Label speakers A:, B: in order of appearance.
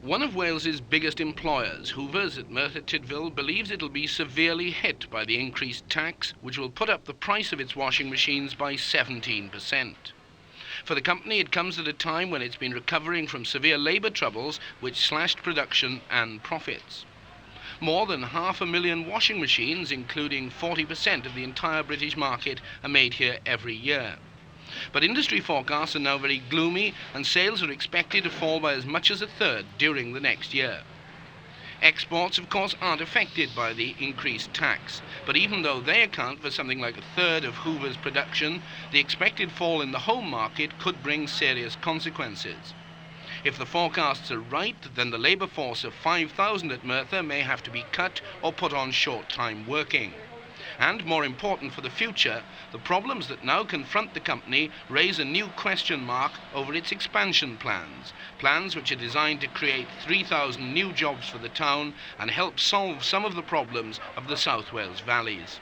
A: One of Wales's biggest employers, Hoovers at Merthyr Tydfil, believes it'll be severely hit by the increased tax, which will put up the price of its washing machines by 17%. For the company, it comes at a time when it's been recovering from severe labour troubles, which slashed production and profits. More than 500,000 washing machines, including 40% of the entire British market, are made here every year. But industry forecasts are now very gloomy, and sales are expected to fall by as much as a third during the next year. Exports, of course, aren't affected by the increased tax, but even though they account for something like a third of Hoover's production, the expected fall in the home market could bring serious consequences. If the forecasts are right, then the labour force of 5,000 at Merthyr may have to be cut or put on short-time working. And more important for the future, the problems that now confront the company raise a new question mark over its expansion plans which are designed to create 3,000 new jobs for the town and help solve some of the problems of the South Wales valleys.